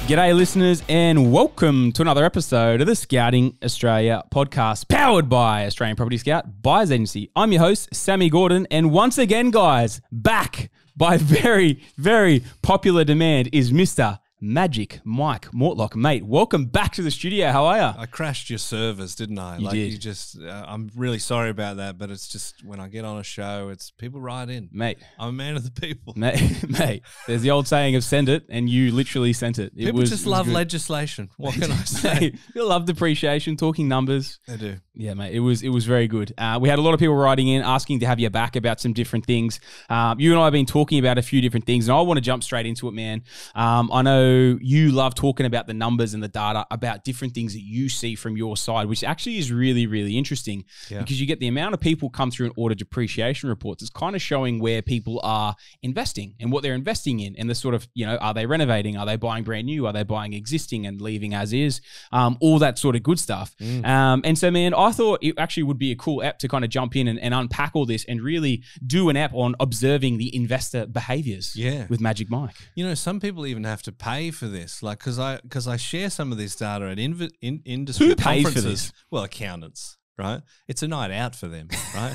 G'day listeners and welcome to another episode of the Scouting Australia podcast powered by Australian Property Scout Buyers Agency. I'm your host, Sammy Gordon, and once again, guys, back by very, very popular demand is Mr. Magic Mike Mortlock. Mate, welcome back to the studio. How are you? I crashed your servers, didn't I? You did. You just, I'm really sorry about that, but it's just when I get on a show, it's people write in. Mate. I'm a man of the people. Mate, there's the old saying of send it, and you literally sent it. People just love legislation. What can I say? Mate, you love depreciation, talking numbers. They do. Yeah, mate, it was very good. We had a lot of people writing in, asking to have you back about some different things. You and I have been talking about a few different things, and I want to jump straight into it, man. I know you love talking about the numbers and the data, about different things that you see from your side, which actually is really, really interesting because you get the amount of people come through and order depreciation reports. It's kind of showing where people are investing and what they're investing in, and the sort of, are they renovating? Are they buying brand new? Are they buying existing and leaving as is? All that sort of good stuff. And so, man, I thought it actually would be a cool app to kind of jump in and unpack all this and really do an app on observing the investor behaviors with Magic Mike. Some people even have to pay for this, like because I share some of this data at industry Who pays conferences. For this? Well, accountants. Right? It's a night out for them, right?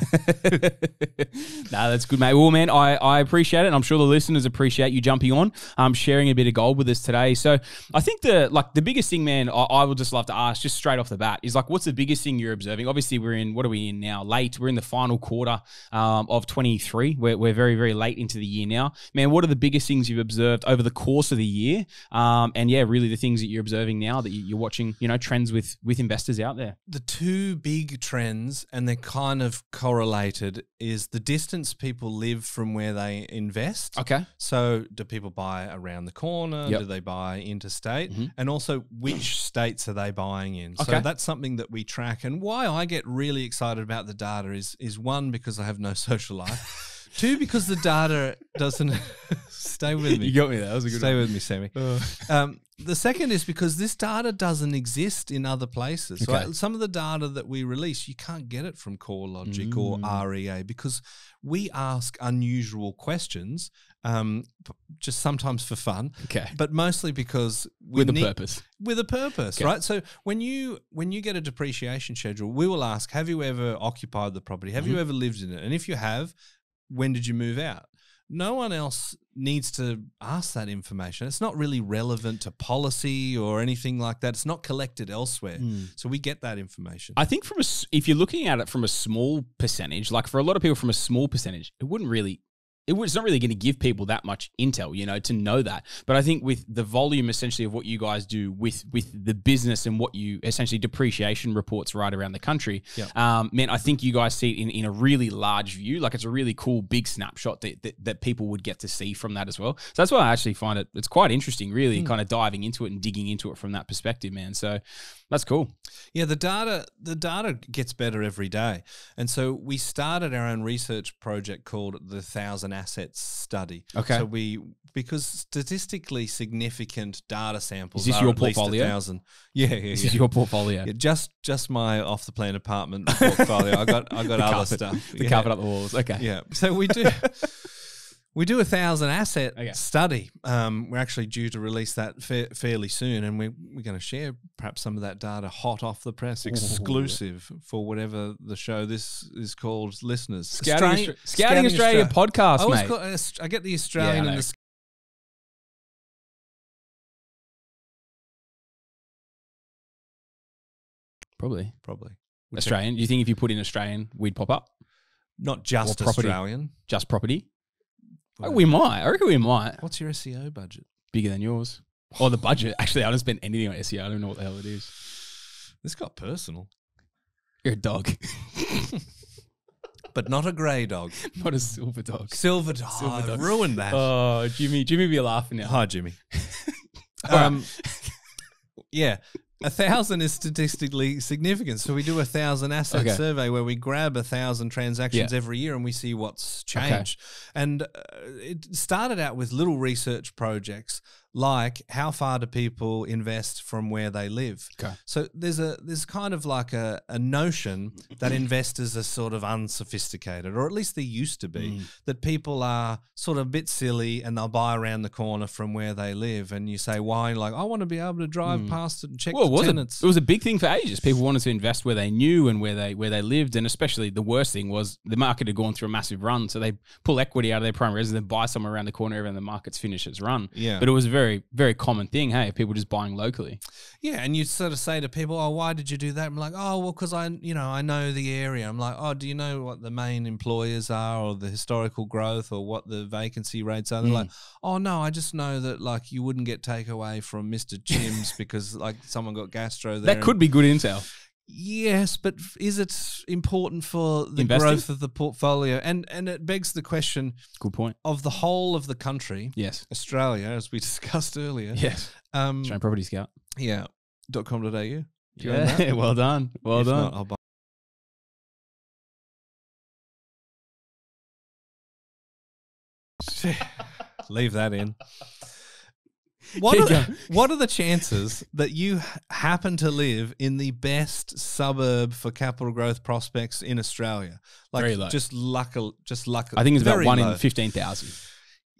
No, that's good, mate. Well, man, I appreciate it, and I'm sure the listeners appreciate you jumping on, sharing a bit of gold with us today. So I think the biggest thing, man, I would just love to ask just straight off the bat is what's the biggest thing you're observing? Obviously, what are we in now? Late. We're in the final quarter of 23. We're very, very late into the year now. Man, what are the biggest things you've observed over the course of the year? Really the things that you're observing now that you're watching, trends with investors out there. The two big trends, and they're kind of correlated, is the distance people live from where they invest. Okay. So do people buy around the corner? Yep. Do they buy interstate? And also, which states are they buying in? Okay. So that's something that we track. And why I get really excited about the data is one, because I have no social life. Two, because the data doesn't stay with me. You got me there. That was a good Stay one. with me, Sammy. The second is because this data doesn't exist in other places. Okay. So some of the data that we release, you can't get it from CoreLogic or REA because we ask unusual questions, just sometimes for fun, but mostly because with a purpose. With a purpose, right? So when you get a depreciation schedule, we will ask, have you ever occupied the property? Have you ever lived in it? And if you have, when did you move out? No one else needs to ask that information. It's not really relevant to policy or anything like that. It's not collected elsewhere. So we get that information. I think if you're looking at it from a small percentage, like for a lot of people from a small percentage, it's not really going to give people that much intel, to know that. But I think with the volume essentially of what you guys do with the business and what you essentially depreciation reports right around the country, man, I think you guys see it in a really large view. Like it's a really cool big snapshot that people would get to see from that as well. So that's why I actually find it's quite interesting, really kind of diving into it and digging into it from that perspective, man. So that's cool. Yeah, the data gets better every day. And so we started our own research project called the 1,000 Assets Study. Okay. So because statistically significant data samples is this are your at least portfolio? 1,000. Yeah. This is your portfolio. Yeah, just my off the plan apartment portfolio. I got other carpet, stuff. The carpet up the walls. Okay. Yeah. So we do. We do a 1,000 asset study. We're actually due to release that fairly soon, and we're going to share perhaps some of that data hot off the press, exclusive for whatever the show this is called, listeners. Scouting Australia podcast, mate. I get the Australian and the... Probably. Australian. Do you think if you put in Australian, we'd pop up? Not just Australian. Just property? We might. I reckon we might. What's your SEO budget? Bigger than yours. Or the budget. Actually, I don't spend anything on SEO. I don't know what the hell it is. This got personal. You're a dog. But not a grey dog. Not a silver dog. Silver dog. Ruined that. Oh, Jimmy be laughing now. Hi, Jimmy. Yeah. 1,000 is statistically significant. So we do a 1,000 asset survey where we grab 1,000 transactions every year and we see what's changed. And it started out with little research projects like how far do people invest from where they live. Okay. So there's kind of like a notion that investors are sort of unsophisticated, or at least they used to be, that people are sort of a bit silly and they'll buy around the corner from where they live. And you say, why? Like, I want to be able to drive past it and check the tenants. It was a big thing for ages. People wanted to invest where they knew and where they lived. And especially the worst thing was the market had gone through a massive run. So they pull equity out of their prime residence, buy somewhere around the corner, and the market's finished its run. Yeah. But it was a very, very common thing. Hey, people just buying locally. Yeah, and you sort of say to people, "Oh, why did you do that?" I'm like, "Oh, well, because I know the area." I'm like, "Oh, do you know what the main employers are, or the historical growth, or what the vacancy rates are?" They're like, "Oh, no, I just know that like you wouldn't get takeaway from Mr. Jim's because like someone got gastro there." That could be good intel. Yes, but is it important for the Investing? growth of the portfolio? And it begs the question. Good point. Of the whole of the country, Yes, Australia, as we discussed earlier. Yes. Australian Property Scout. Yeah. .com.au. Yeah. Well done. Well done. Not, I'll buy. Leave that in. What are the chances that you happen to live in the best suburb for capital growth prospects in Australia? Like very low. Just luck. I think it's about 1 in 15,000.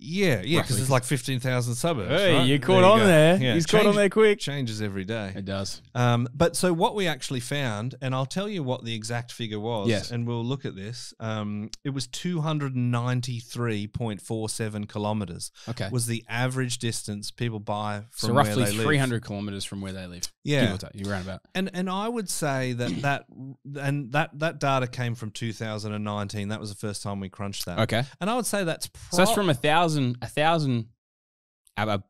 Yeah, because there's like 15,000 suburbs. Hey, right? you caught on there. Yeah. He's caught on there quick. Changes every day. It does. But so what we actually found, and I'll tell you what the exact figure was, yes. and we'll look at this. It was 293.47 kilometres. Okay. Was the average distance people buy from so where roughly they live. 300 kilometres from where they live. Yeah. You're around about. And I would say that data came from 2019. That was the first time we crunched that. Okay. And I would say that's so that's from 1,000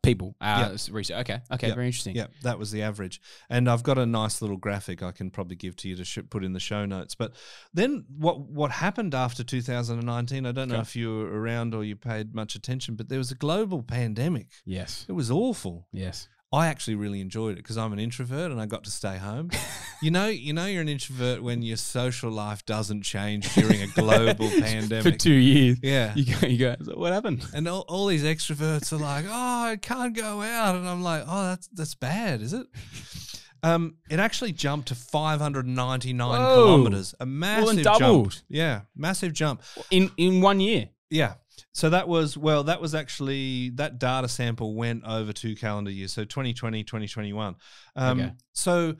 people. Yep. Research. Okay. Yep. Very interesting. Yeah, that was the average. And I've got a nice little graphic I can probably give to you to put in the show notes. But then what happened after 2019, I don't know if you were around or you paid much attention, but there was a global pandemic. Yes. It was awful. Yes. I actually really enjoyed it because I'm an introvert and I got to stay home. You know you're an introvert when your social life doesn't change during a global pandemic. For 2 years. Yeah. You go, so what happened? And all these extroverts are like, oh, I can't go out. And I'm like, oh, that's bad, is it? It actually jumped to 599 kilometres. A massive more than doubled. Jump. Yeah, massive jump. In 1 year. Yeah. So that was actually, that data sample went over 2 calendar years. So 2020, 2021. Okay. So.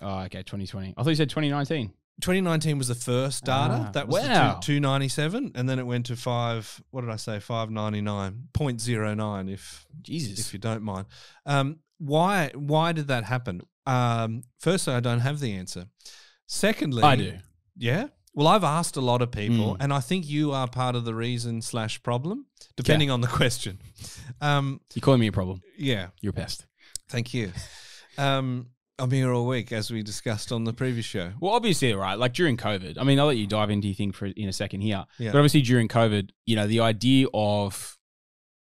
Oh, okay, 2020. I thought you said 2019. 2019 was the first data. That was the 297. And then it went to 599.09 if you don't mind. Why did that happen? Firstly, I don't have the answer. Secondly. I do. Yeah? Well, I've asked a lot of people, and I think you are part of the reason/problem, depending on the question. You're calling me a problem. Yeah. You're a pest. Thank you. I'm here all week, as we discussed on the previous show. Well, obviously, right, like during COVID, I mean, I'll let you dive into your thing in a second here. Yeah. But obviously during COVID, the idea of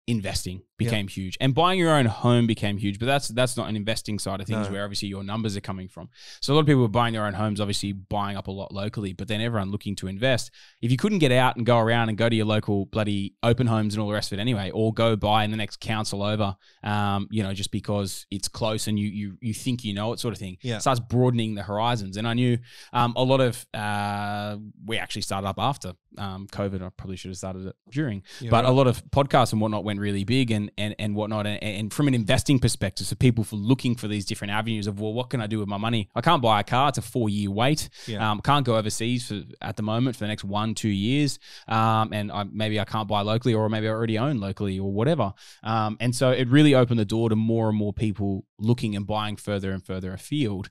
investing became huge, and buying your own home became huge. But that's not an investing side of things where obviously your numbers are coming from. So a lot of people were buying their own homes, obviously buying up a lot locally, but then everyone looking to invest. If you couldn't get out and go around and go to your local bloody open homes and all the rest of it anyway, or go buy in the next council over, just because it's close and you think it sort of thing, it starts broadening the horizons. And I knew a lot of, we actually started up after COVID. I probably should have started it during, but a lot of podcasts and whatnot went really big and whatnot. And from an investing perspective, so people for looking for these different avenues of, well, what can I do with my money? I can't buy a car. It's a 4-year wait. Can't go overseas at the moment for the next 1-2 years. And maybe I can't buy locally, or maybe I already own locally or whatever. And so it really opened the door to more and more people looking and buying further and further afield,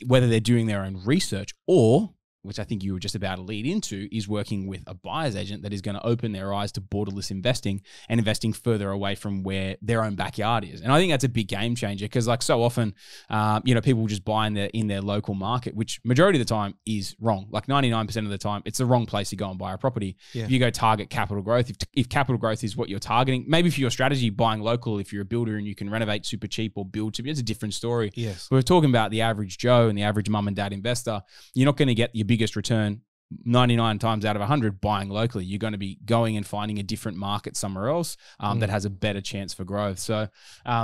whether they're doing their own research or, which I think you were just about to lead into, is working with a buyer's agent that is going to open their eyes to borderless investing and investing further away from where their own backyard is. And I think that's a big game changer because, like, so often, people will just buy in their local market, which majority of the time is wrong. Like 99% of the time, it's the wrong place to go and buy a property. If you go target capital growth, if capital growth is what you're targeting, maybe for your strategy, buying local, if you're a builder and you can renovate super cheap or build cheap, it's a different story. Yes. We're talking about the average Joe and the average mum and dad investor. You're not going to get your biggest return 99 times out of 100 buying locally. You're going to be going and finding a different market somewhere else that has a better chance for growth. So,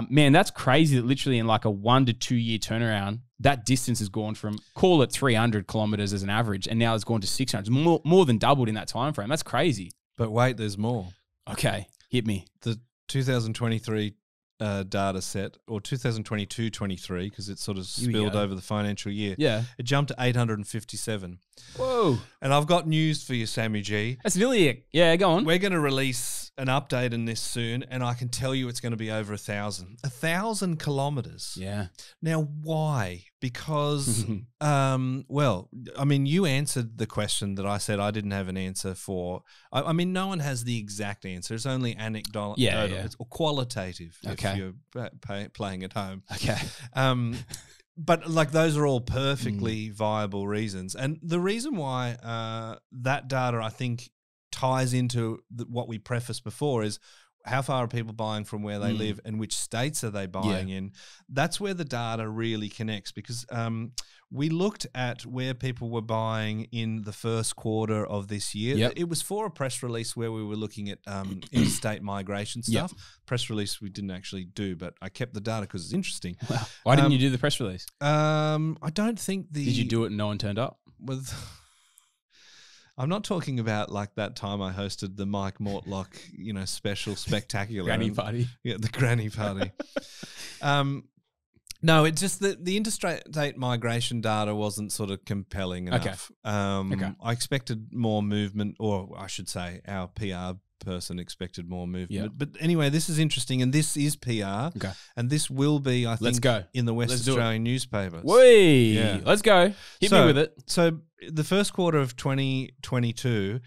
man, that's crazy that literally in like a 1 to 2 year turnaround, that distance has gone from, call it 300 kilometers as an average, and now it's gone to 600. It's more than doubled in that time frame. That's crazy. But wait, there's more. Okay, hit me. The 2023 data set, or 2022-23, because it sort of spilled over the financial year. Yeah. It jumped to 857. Whoa. And I've got news for you, Sammy G. That's nearly it. Yeah, go on. We're going to release an update in this soon, and I can tell you it's going to be over 1,000. 1,000 kilometers. Yeah. Now, why? Because, well, I mean, you answered the question that I said I didn't have an answer for. I mean, no one has the exact answer. It's only anecdotal. Yeah. It's qualitative Okay. if you're playing at home. Okay. But like those are all perfectly viable reasons. And the reason why that data, I think, ties into what we prefaced before is how far are people buying from where they live and which states are they buying in. That's where the data really connects, because we looked at where people were buying in the first quarter of this year. Yep. It was for a press release where we were looking at interstate migration stuff. Press release we didn't actually do, but I kept the data because it's interesting. Wow. Why didn't you do the press release? I don't think Did you do it and no one turned up? I'm not talking about like that time I hosted the Mike Mortlock, special spectacular Granny party. Yeah, the granny party. No, it's just the interstate migration data wasn't sort of compelling enough. I expected more movement, or I should say our PR person expected more movement. Yep. But anyway, this is interesting, and this is PR. Okay. And this will be, I think, in the West Australian newspapers. Whee! Yeah. Let's go. Hit me with it. So the first quarter of 2022,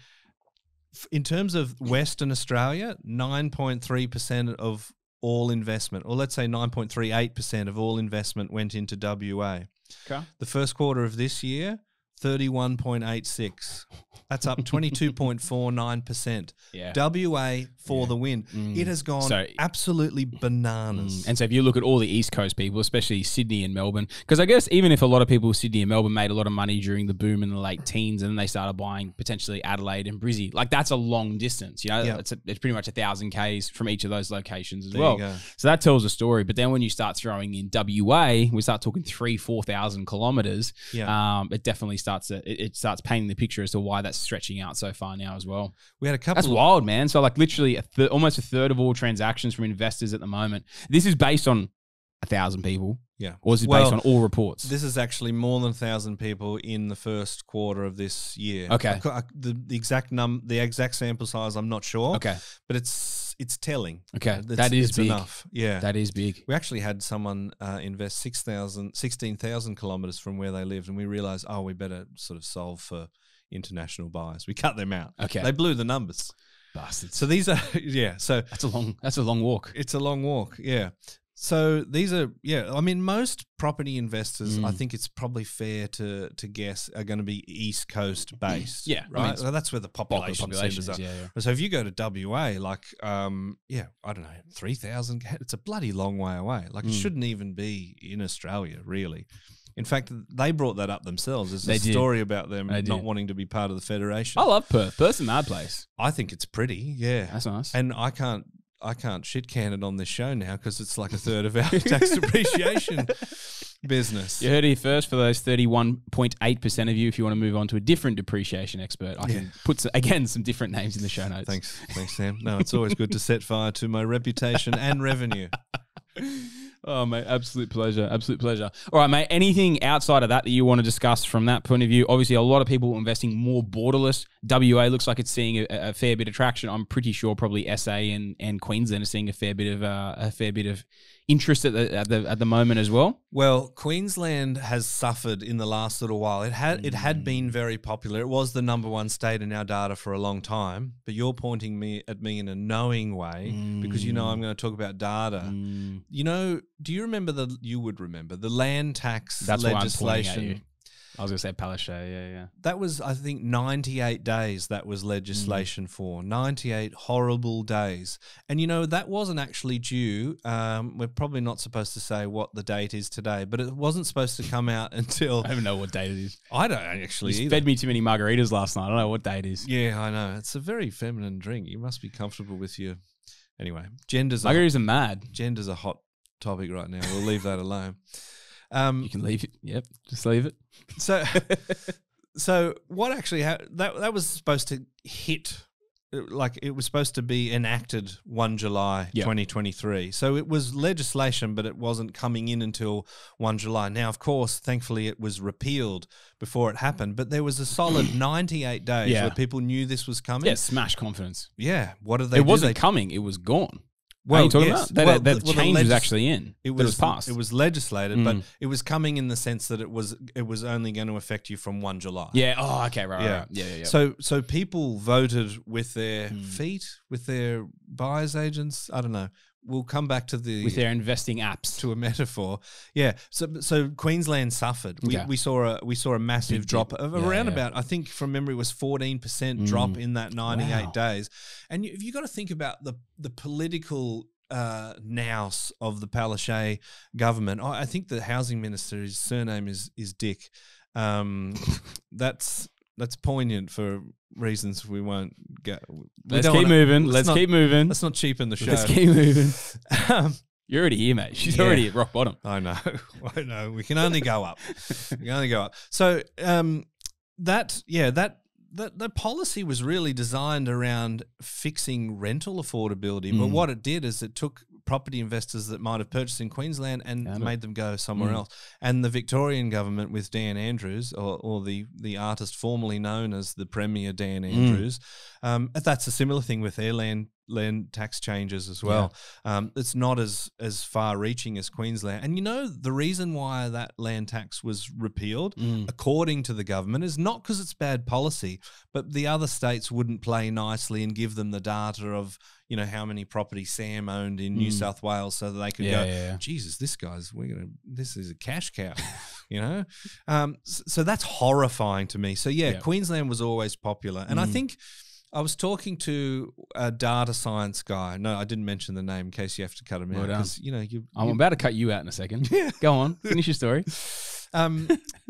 in terms of Western Australia, 9.3% of all investment, or let's say 9.38% of all investment went into WA. Okay. The first quarter of this year, 31.86. That's up 22.49%. Yeah. WA for the win. It has gone absolutely bananas. And so if you look at all the East Coast people, especially Sydney and Melbourne, because I guess even if a lot of people, Sydney and Melbourne, made a lot of money during the boom in the late teens, and then they started buying potentially Adelaide and Brizzy, like that's a long distance. It's pretty much 1,000 Ks from each of those locations as well. So that tells a story. But then when you start throwing in WA, we start talking 3,000-4,000 kilometers. It definitely starts painting the picture as to why that's stretching out so far now as well. We had a couple. That's wild, man. So like literally almost a third of all transactions from investors at the moment. This is based on 1,000 people. Yeah. Or is it based on all reports? This is actually more than 1,000 people in the first quarter of this year. Okay. The exact sample size, I'm not sure. Okay. But it's telling. Okay. That is big. Enough. Yeah. That is big. We actually had someone invest 16,000 kilometers from where they lived, and we realized, we better sort of solve for international buyers. We cut them out. Okay. They blew the numbers. Bastards. So these are, so that's a long walk. It's a long walk. Yeah. So these are, I mean, most property investors, I think it's probably fair to guess, are going to be East Coast based. Yeah. Right. I mean, so that's where the population centers are. Yeah. So if you go to WA, like, I don't know, 3,000, it's a bloody long way away. Like it shouldn't even be in Australia, really. In fact, they brought that up themselves. There's a story about them not wanting to be part of the federation. I love Perth. Perth's a mad place. I think it's pretty. Yeah. That's nice. And I can't shit can it on this show now because it's like a third of our tax depreciation business. You heard it here first. For those 31.8% of you, if you want to move on to a different depreciation expert, I can put some different names in the show notes. Thanks, Sam. No, it's always good to set fire to my reputation and revenue. Oh, mate, absolute pleasure. Absolute pleasure. All right, mate, anything outside of that you want to discuss from that point of view? Obviously, a lot of people investing more borderless. WA looks like it's seeing a fair bit of traction. I'm pretty sure probably SA and Queensland are seeing a fair bit of interest at the moment as well. Well, Queensland has suffered in the last little while. It had been very popular. It was the number one state in our data for a long time. But you're pointing at me in a knowing way because I'm going to talk about data. Do you remember you would remember the land tax legislation? I was going to say Palaszczuk, yeah. That was, I think, 98 days that was legislation for. 98 horrible days. And, you know, that wasn't actually due. We're probably not supposed to say what the date is today, but it wasn't supposed to come out until... I don't even know what date it is. I don't actually You either. fed me too many margaritas last night. I don't know what day it is. Yeah, I know. It's a very feminine drink. You must be comfortable with your... Anyway, Margaritas are mad. Gender's a hot topic right now. We'll leave that alone. You can leave it. Yep, just leave it. So what actually that was supposed to hit, like it was supposed to be enacted 1 July 2023. So it was legislation, but it wasn't coming in until 1 July. Now, of course, thankfully it was repealed before it happened, but there was a solid 98 days where people knew this was coming. Yeah, smash confidence. Yeah. What did they do? It wasn't coming. It was gone. Well, what are you talking about? That change was actually in. It was passed. It was legislated, but it was coming in the sense that it was only going to affect you from 1 July. Yeah. Oh, okay. Right. Yeah. So people voted with their feet, with their buyer's agents. I don't know. We'll come back to with their investing apps to a metaphor. Yeah. So Queensland suffered. We saw a massive drop of around about, I think from memory, was 14% drop in that 98 days. And you've got to think about the political nous of the Palaszczuk government. I think the housing minister, his surname is Dick. That's poignant for reasons we won't get. Let's keep moving. Let's not cheapen the show. Let's keep moving. You're already here, mate. She's already at rock bottom. I know. We can only go up. So that policy was really designed around fixing rental affordability. But what it did is it took property investors that might have purchased in Queensland and made them go somewhere else. And the Victorian government with Dan Andrews, or the artist formerly known as the Premier Dan Andrews, that's a similar thing with their land tax changes as well. It's not as far-reaching as Queensland. And you know, the reason why that land tax was repealed, according to the government, is not because it's bad policy, but the other states wouldn't play nicely and give them the data of, you know, how many properties Sam owned in New South Wales so that they could go, Jesus, this is a cash cow, you know? So that's horrifying to me. So Queensland was always popular. And I think I was talking to a data science guy. No, I didn't mention the name in case you have to cut him out. Because, you know, I'm about to cut you out in a second. Go on. Finish your story.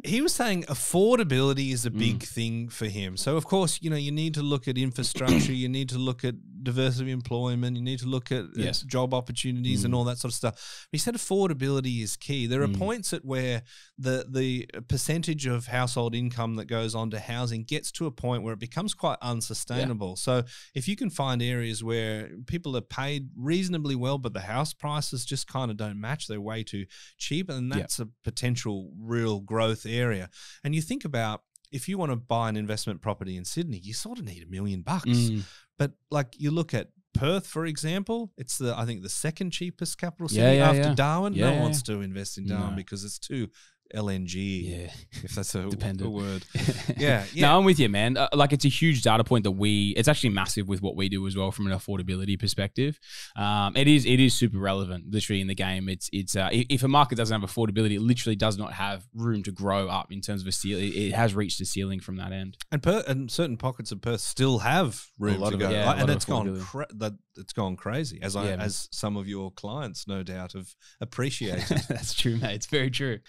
He was saying affordability is a big thing for him. So, of course, you know, you need to look at infrastructure, you need to look at diversity of employment, you need to look at job opportunities and all that sort of stuff. But he said affordability is key. There are points at where the percentage of household income that goes on to housing gets to a point where it becomes quite unsustainable. So if you can find areas where people are paid reasonably well, but the house prices just kind of don't match, they're way too cheap, and that's a potential real growth area. And you think about, if you want to buy an investment property in Sydney, you sort of need $1 million. But like you look at Perth, for example, it's I think the second cheapest capital city after Darwin. No one wants to invest in Darwin because it's too LNG, if that's a word. No, I'm with you, man. Like, it's a huge data point that it's actually massive with what we do as well from an affordability perspective. It is super relevant, literally, in the game. It's if a market doesn't have affordability, it literally does not have room to grow up in terms of a ceiling. It has reached a ceiling from that end. And certain pockets of Perth still have room to go, and it's gone crazy, as some of your clients no doubt have appreciated. That's true, mate. It's very true.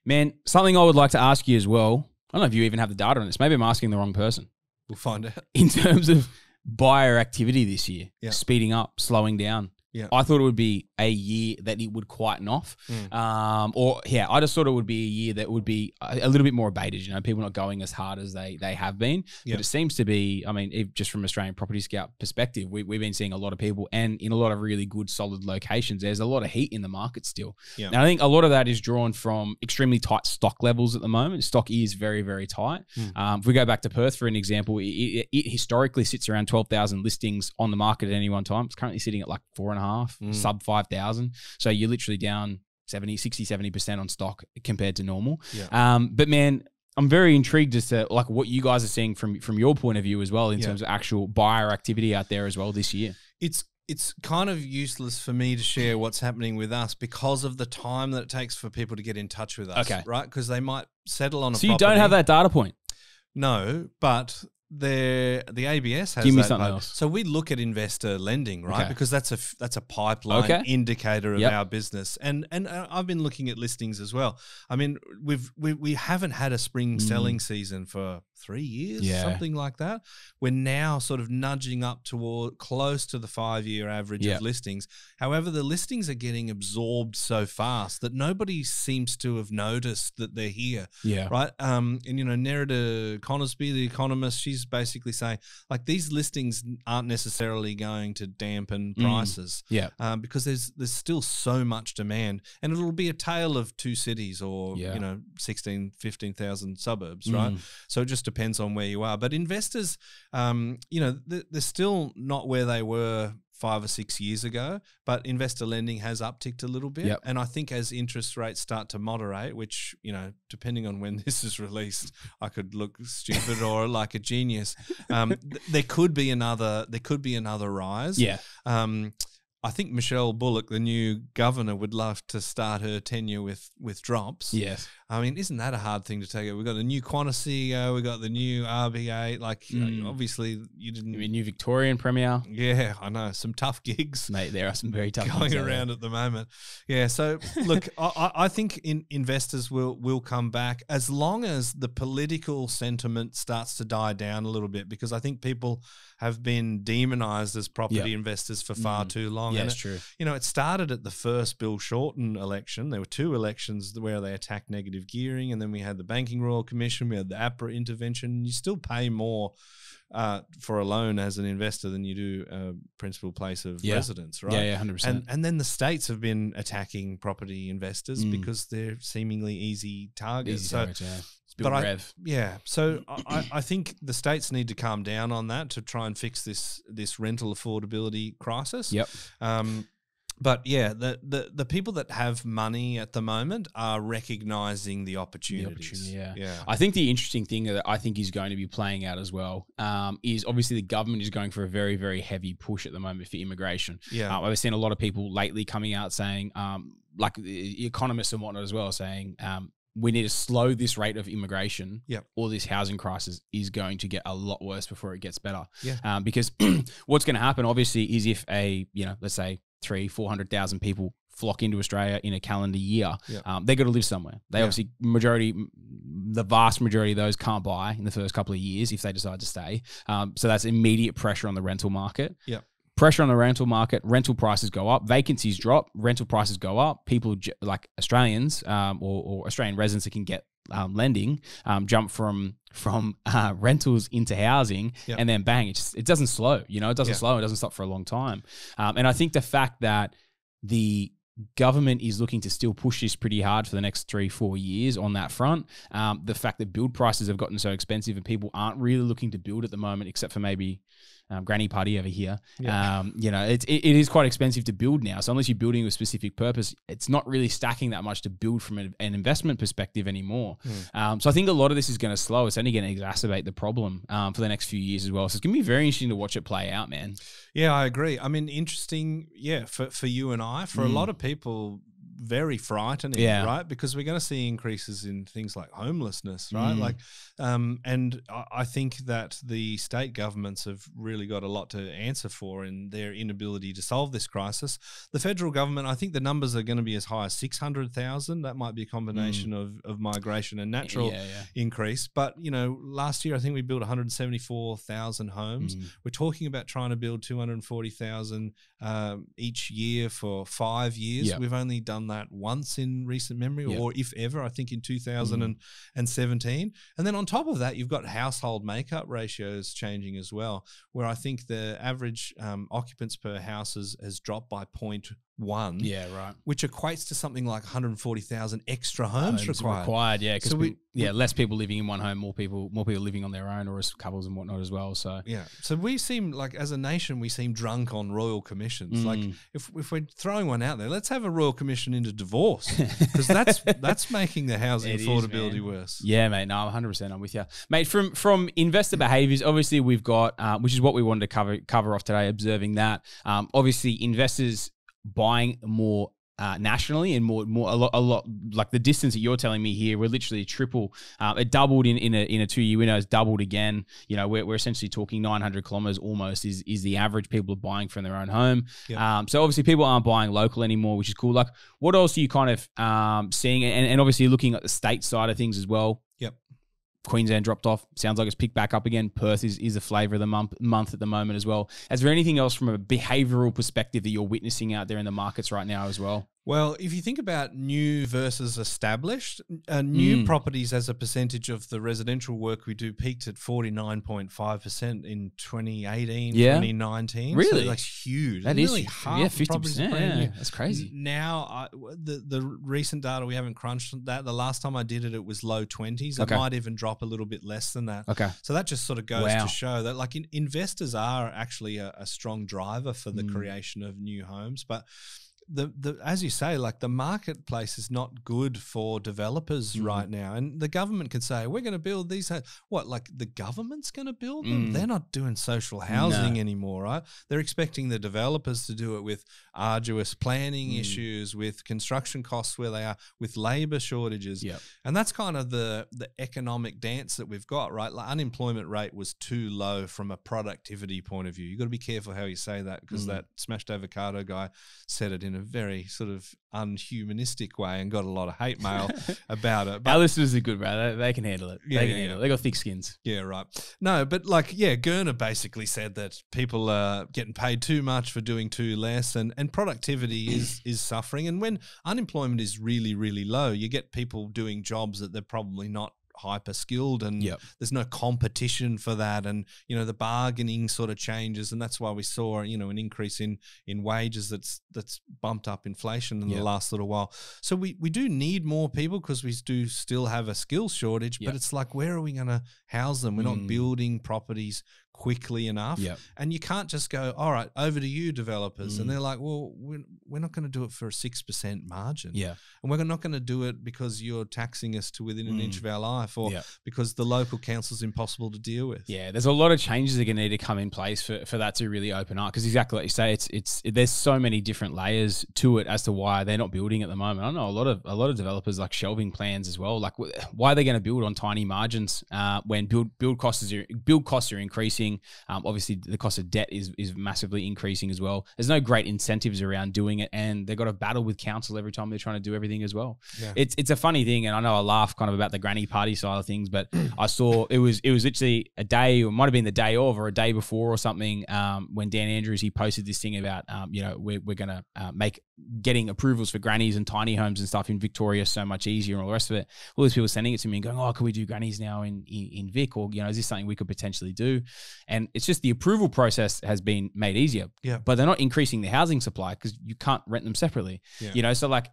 Man, something I would like to ask you as well, I don't know if you even have the data on this. Maybe I'm asking the wrong person. We'll find out. In terms of buyer activity this year, speeding up, slowing down. I thought it would be a year that it would quieten off. I just thought it would be a year that would be a little bit more abated, you know, people not going as hard as they have been. But it seems to be, I mean, just from Australian Property Scout perspective, we've been seeing a lot of people, and in a lot of really good, solid locations, there's a lot of heat in the market still. And I think a lot of that is drawn from extremely tight stock levels at the moment. Stock is very, very tight. If we go back to Perth, for an example, it historically sits around 12,000 listings on the market at any one time. It's currently sitting at like 4.5, sub 5,000. So you're literally down 70% on stock compared to normal. But man, I'm very intrigued as to like what you guys are seeing from your point of view as well in terms of actual buyer activity out there as well this year. It's it's kind of useless for me to share what's happening with us because of the time that it takes for people to get in touch with us, right? Because they might settle on a property. So you don't have that data point? No, but the ABS has Give me that something data. else. So we look at investor lending, right? Okay. Because that's a pipeline indicator of Yep. our business. And I've been looking at listings as well. I mean, we haven't had a spring selling season for 3 years, something like that. We're now sort of nudging up toward close to the 5-year average of listings. However, the listings are getting absorbed so fast that nobody seems to have noticed that they're here. Yeah. Right. And, you know, Nerida Conisby, the economist, she's basically saying, like, these listings aren't necessarily going to dampen prices. Because there's still so much demand, and it'll be a tale of two cities or, you know, 16, 15,000 suburbs, right? So it just depends on where you are. But investors, you know, they're still not where they were 5 or 6 years ago, but investor lending has upticked a little bit. And I think as interest rates start to moderate, which, you know, depending on when this is released, I could look stupid or like a genius. There could be another rise. I think Michelle Bullock, the new governor, would love to start her tenure with drops. Yes. I mean, isn't that a hard thing to take? We've got the new Qantas CEO, we've got the new RBA. Like, obviously, you didn't. You mean new Victorian Premier? Yeah, I know. Some tough gigs. Mate, there are some very tough going gigs around at the moment. Yeah, so look, I think investors will come back as long as the political sentiment starts to die down a little bit, because I think people have been demonized as property investors for far too long. Yeah, that's true. You know, it started at the first Bill Shorten election. There were 2 elections where they attacked negative gearing, and then we had the Banking Royal Commission, we had the APRA intervention. You still pay more for a loan as an investor than you do a principal place of residence, right? Yeah, 100%. And then the states have been attacking property investors because they're seemingly easy targets. So I think the states need to calm down on that to try and fix this rental affordability crisis. But yeah, the people that have money at the moment are recognizing the opportunities. I think the interesting thing that I think is going to be playing out as well is obviously the government is going for a very, very heavy push at the moment for immigration. I've seen a lot of people lately coming out saying, like economists and whatnot as well, saying we need to slow this rate of immigration or this housing crisis is going to get a lot worse before it gets better. Because what's going to happen obviously is if let's say 300,000-400,000 people flock into Australia in a calendar year, they're going to live somewhere. They obviously, the vast majority of those can't buy in the first couple of years if they decide to stay. So that's immediate pressure on the rental market. Pressure on the rental market, rental prices go up, vacancies drop, rental prices go up. People like Australians or Australian residents that can get lending jump from rentals into housing, and then bang, it doesn't slow. You know, it doesn't slow. It doesn't stop for a long time. And I think the fact that the government is looking to still push this pretty hard for the next 3-4 years on that front. The fact that build prices have gotten so expensive and people aren't really looking to build at the moment, except for maybe Granny Party over here. You know, it is quite expensive to build now. So unless you're building with a specific purpose, it's not really stacking that much to build from an investment perspective anymore. So I think a lot of this is going to slow. It's only going to exacerbate the problem for the next few years as well. So it's going to be very interesting to watch it play out, man. Yeah, I agree. I mean, interesting, for you and I, for a lot of people, very frightening, right? Because we're going to see increases in things like homelessness, right? Like, and I think that the state governments have really got a lot to answer for in their inability to solve this crisis. The federal government, I think the numbers are going to be as high as 600,000. That might be a combination of migration and natural increase. But, you know, last year, I think we built 174,000 homes. We're talking about trying to build 240,000 each year for 5 years. We've only done that once in recent memory, or if ever, I think in 2017. And then on top of that, you've got household makeup ratios changing as well, where I think the average occupants per house has dropped by 0.1. Yeah, right. Which equates to something like 140,000 extra homes required. Yeah, because less people living in one home, more people living on their own or as couples and whatnot as well. So so we seem like, as a nation, we seem drunk on royal commissions. Like if we're throwing one out there, let's have a royal commission transition into divorce, because that's making the housing affordability worse. Yeah, mate. No, 100%. I'm with you, mate. From investor behaviors, obviously we've got, which is what we wanted to cover off today. Observing that, obviously investors buying more nationally and more a lot like the distance that you're telling me here, we're literally triple. It doubled in a 2-year window. It's doubled again. You know, we're essentially talking 900 kilometers almost is the average people are buying from their own home. Yep. So obviously people aren't buying local anymore, which is cool. Like, what else are you kind of seeing? And obviously looking at the state side of things as well. Yep. Queensland dropped off. Sounds like it's picked back up again. Perth is a flavour of the month at the moment as well. Is there anything else from a behavioural perspective that you're witnessing out there in the markets right now as well? Well, if you think about new versus established, new properties as a percentage of the residential work we do peaked at 49.5% in 2018, 2019. Really? So that's huge. That is nearly half 50%. Yeah, that's crazy. Now, the recent data, we haven't crunched that. The last time I did it, it was low 20s. It might even drop a little bit less than that. Okay. So that just sort of goes to show that like investors are actually a strong driver for the creation of new homes. But the as you say, like the marketplace is not good for developers right now, and the government can say we're going to build these. What, like the government's going to build them? They're not doing social housing anymore, right? They're expecting the developers to do it with arduous planning issues, with construction costs where they are, with labor shortages, and that's kind of the economic dance that we've got, right? Like unemployment rate was too low from a productivity point of view. You got to be careful how you say that, because that smashed avocado guy said it in a very sort of unhumanistic way and got a lot of hate mail about it. But our listeners are good, bro. They can handle it. They can handle it. They got thick skins. Yeah, right. No, but like, Gurner basically said that people are getting paid too much for doing too less, and productivity is suffering. And when unemployment is really, really low, you get people doing jobs that they're probably not hyper skilled, and there's no competition for that, and you know the bargaining sort of changes, and that's why we saw an increase in wages that's bumped up inflation in the last little while. So we do need more people because we do still have a skills shortage, but it's like, where are we going to house them? We're not building properties quickly enough, and you can't just go, all right, over to you developers, and they're like, well, we're not going to do it for a 6% margin, and we're not going to do it because you're taxing us to within an inch of our life, or because the local council's impossible to deal with. There's a lot of changes that are going to need to come in place for that to really open up, because exactly like you say, it's there's so many different layers to it as to why they're not building at the moment. I know a lot of developers like shelving plans as well. Like, why are they going to build on tiny margins when build costs are increasing? Obviously, the cost of debt is massively increasing as well. There's no great incentives around doing it, and they've got to battle with council every time they're trying to do everything as well. It's a funny thing, and I know I laugh kind of about the granny party side of things, but I saw it was literally a day, or it might have been the day of, or a day before or something, when Dan Andrews, he posted this thing about we're going to make getting approvals for grannies and tiny homes and stuff in Victoria so much easier and all the rest of it. All these people sending it to me and going, oh, can we do grannies now in Vic, or is this something we could potentially do? And it's just the approval process has been made easier, but they're not increasing the housing supply because you can't rent them separately. So like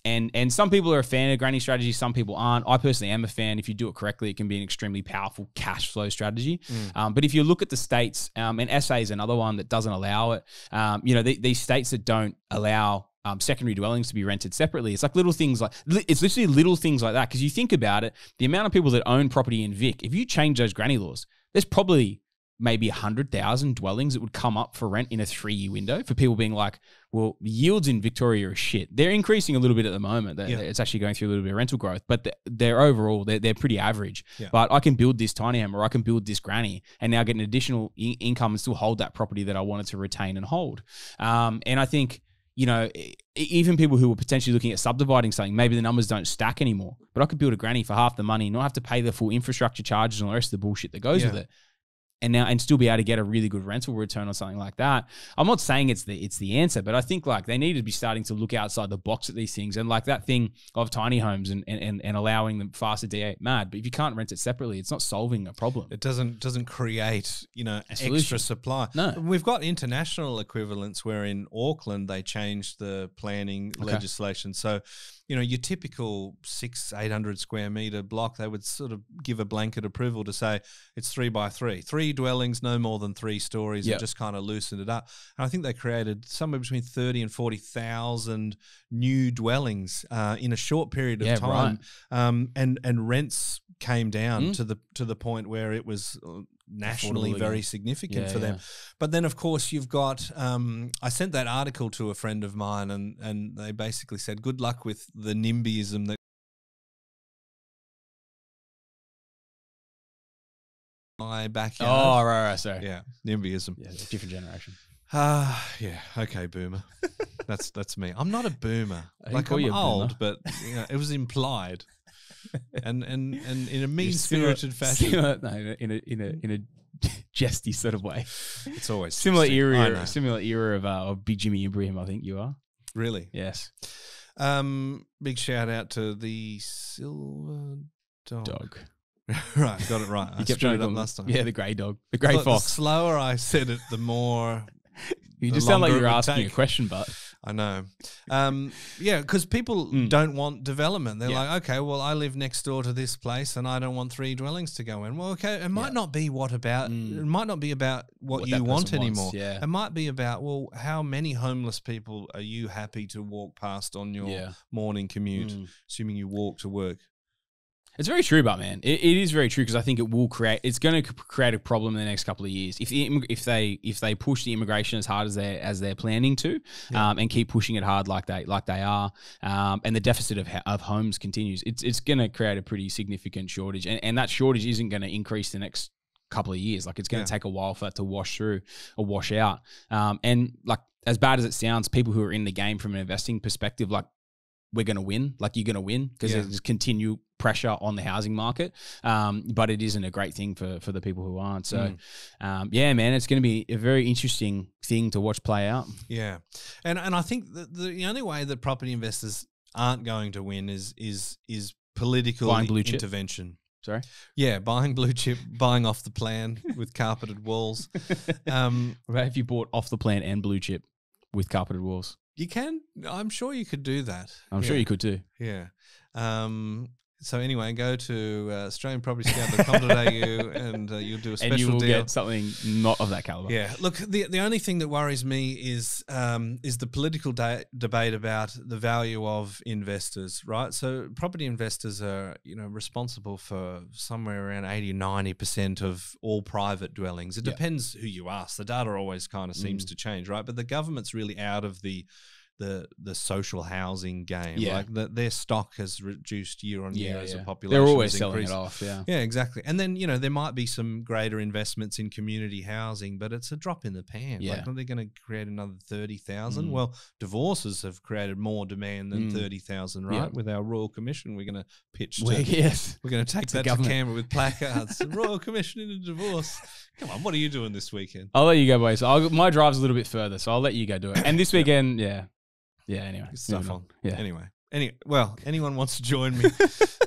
and some people are a fan of granny strategy, some people aren't. I personally am a fan. If you do it correctly, it can be an extremely powerful cash flow strategy. But if you look at the states, and SA is another one that doesn't allow it, these states that don't allow secondary dwellings to be rented separately, it's like little things like, it's literally little things like that. Because you think about it, the amount of people that own property in Vic, if you change those granny laws, there's probably maybe 100,000 dwellings that would come up for rent in a 3-year window, for people being like, well, yields in Victoria are shit. They're increasing a little bit at the moment. It's actually going through a little bit of rental growth, but they're overall, they're pretty average. But I can build this tiny home, or I can build this granny, and now get an additional income and still hold that property that I wanted to retain and hold. And I think, even people who were potentially looking at subdividing something, maybe the numbers don't stack anymore, but I could build a granny for half the money, not have to pay the full infrastructure charges and all the rest of the bullshit that goes with it. And still be able to get a really good rental return or something like that. I'm not saying it's the answer, but I think like they need to be starting to look outside the box at these things, and like that thing of tiny homes and allowing them faster D8 mad. But if you can't rent it separately, it's not solving a problem. It doesn't create extra supply. No, we've got international equivalents where in Auckland they changed the planning legislation. So your typical 600-800 square meter block, they would sort of give a blanket approval to say it's 3 by 3. 3 3 dwellings, no more than 3 stories, Yep. and just kind of loosened it up. And I think they created somewhere between 30 and 40,000 new dwellings in a short period of time. Right. And rents came down to the point where it was nationally very significant for them. But then, of course, you've got I sent that article to a friend of mine, and they basically said, good luck with the NIMBYism that my backyard. Oh, right, sorry. Yeah, NIMBYism. Yeah, different generation. Yeah, okay, boomer. That's me. I'm not a boomer. Like, I'm old, but it was implied. And in a mean-spirited fashion. No, in a jesty sort of way. It's always similar era of Big Jimmy Ibrahim, I think you are. Really? Yes. Big shout out to the silver dog. Right, got it right. I kept screwed it up last time. Yeah, the grey dog. The grey fox. The slower I said it, the more... You just sound like you're asking a question, but... I know. Yeah, because people don't want development. They're like, okay, well, I live next door to this place and I don't want 3 dwellings to go in. Well, okay, it might not be it might not be about what you want anymore. It might be about, well, how many homeless people are you happy to walk past on your morning commute, assuming you walk to work? It's very true, but man, it is very true because I think it's going to create a problem in the next couple of years if they push the immigration as hard as they're planning to, and keep pushing it hard like they are, and the deficit of homes continues. It's going to create a pretty significant shortage, and that shortage isn't going to increase the next couple of years. Like, it's going to take a while for that to wash through or wash out. And like, as bad as it sounds, people who are in the game from an investing perspective, like, we're going to win, like you're going to win because there's continued pressure on the housing market. But it isn't a great thing for the people who aren't. So, yeah, man, it's going to be a very interesting thing to watch play out. Yeah. And I think that the only way that property investors aren't going to win is political intervention. Sorry? Yeah, buying blue chip, buying off the plan with carpeted walls. What about if you bought off the plan and blue chip with carpeted walls? You can. I'm sure you could do that. I'm sure you could too. Yeah. So anyway, go to AustralianPropertyScout.com.au and you'll do a special deal. And you will get something not of that caliber. Yeah. Look, the only thing that worries me is the political debate about the value of investors, right? So property investors are, responsible for somewhere around 80-90% of all private dwellings. It depends who you ask. The data always kind of seems to change, right? But the government's really out of the social housing game. Like their stock has reduced year on year as a population. They're always selling it off. Yeah, exactly. And then there might be some greater investments in community housing, but it's a drop in the pan. Like, are they going to create another 30,000? Well, divorces have created more demand than 30,000, right? With our Royal Commission, we're going to pitch. We're going to take that to Canberra with placards. Royal Commission in a divorce. Come on, what are you doing this weekend? I'll let you go, boys. My drive's a little bit further, so I'll let you go do it. And this weekend, Yeah, anyway. Stuff on. Yeah. Anyway, well, anyone wants to join me?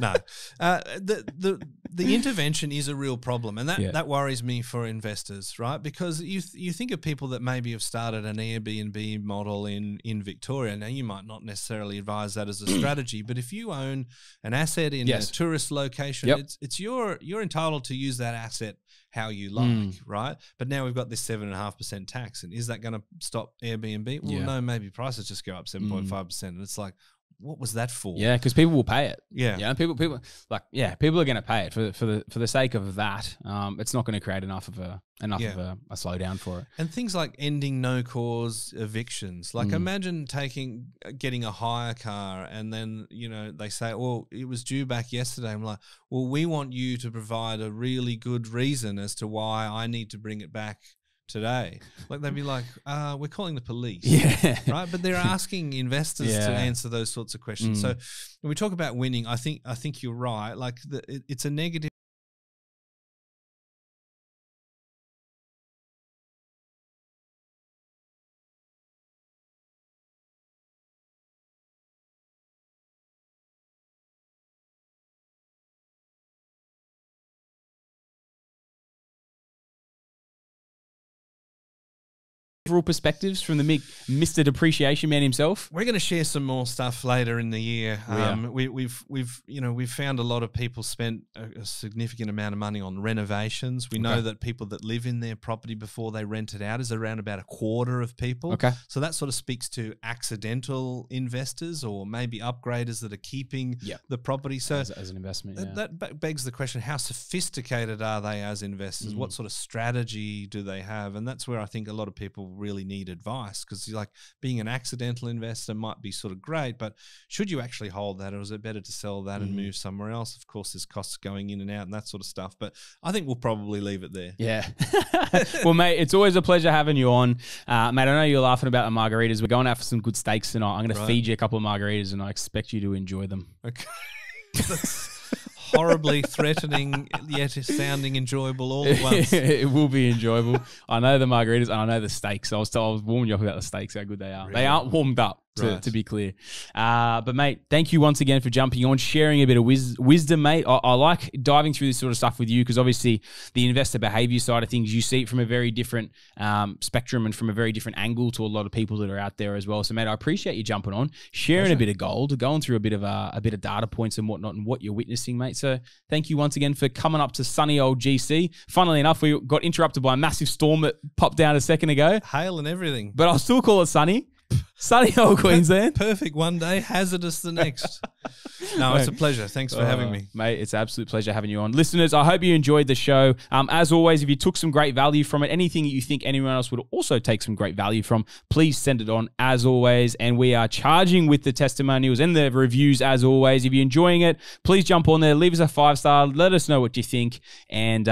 No. The intervention is a real problem, and that worries me for investors, right? Because you think of people that maybe have started an Airbnb model in Victoria. Now, you might not necessarily advise that as a strategy, but if you own an asset in a tourist location, it's you're entitled to use that asset how you like, right? But now we've got this 7.5% tax, and is that going to stop Airbnb? Well, no, maybe prices just go up 7.5%, and it's like, what was that for? Yeah, because people will pay it. Yeah, people are going to pay it for the sake of that. It's not going to create enough of a slowdown for it. And things like ending no cause evictions. Like, imagine getting a hire car, and then they say, well, it was due back yesterday. I'm like, well, we want you to provide a really good reason as to why I need to bring it back today. Like, they'd be like, we're calling the police, right? But they're asking investors to answer those sorts of questions. So when we talk about winning, I think you're right. Like, it's a negative overall perspectives from the Mr. Depreciation Man himself? We're going to share some more stuff later in the year. We've found a lot of people spent a significant amount of money on renovations. We know that people that live in their property before they rent it out is around about a quarter of people. Okay. So that sort of speaks to accidental investors or maybe upgraders that are keeping the property. So as an investment, that begs the question, how sophisticated are they as investors? What sort of strategy do they have? And that's where I think a lot of people really need advice, because like being an accidental investor might be sort of great, but should you actually hold that, or is it better to sell that and move somewhere else? Of course, there's costs going in and out and that sort of stuff, but I think we'll probably leave it there. Yeah. Well, mate, it's always a pleasure having you on. Mate, I know you're laughing about the margaritas. We're going out for some good steaks tonight. I'm going to feed you a couple of margaritas and I expect you to enjoy them. Okay. That's horribly threatening, yet sounding enjoyable all at once. It will be enjoyable. I know the margaritas and I know the steaks. I was warming you up about the steaks, how good they are. Really? They aren't warmed up, to be clear. But, mate, thank you once again for jumping on, sharing a bit of wisdom, mate. I like diving through this sort of stuff with you because, obviously, the investor behavior side of things, you see it from a very different spectrum and from a very different angle to a lot of people that are out there as well. So, mate, I appreciate you jumping on, sharing a bit of gold, going through a bit of data points and whatnot and what you're witnessing, mate. So thank you once again for coming up to sunny old GC. Funnily enough, we got interrupted by a massive storm that popped down a second ago. Hail and everything. But I'll still call it sunny. Sunny old Queensland. Perfect one day, hazardous the next. No, it's a pleasure. Thanks for having me. Mate, it's an absolute pleasure having you on. Listeners, I hope you enjoyed the show. As always, if you took some great value from it, anything that you think anyone else would also take some great value from, please send it on as always. And we are charging with the testimonials and the reviews as always. If you're enjoying it, please jump on there, leave us a 5-star, let us know what you think, and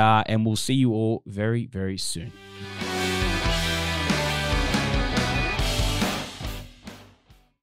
we'll see you all very, very soon.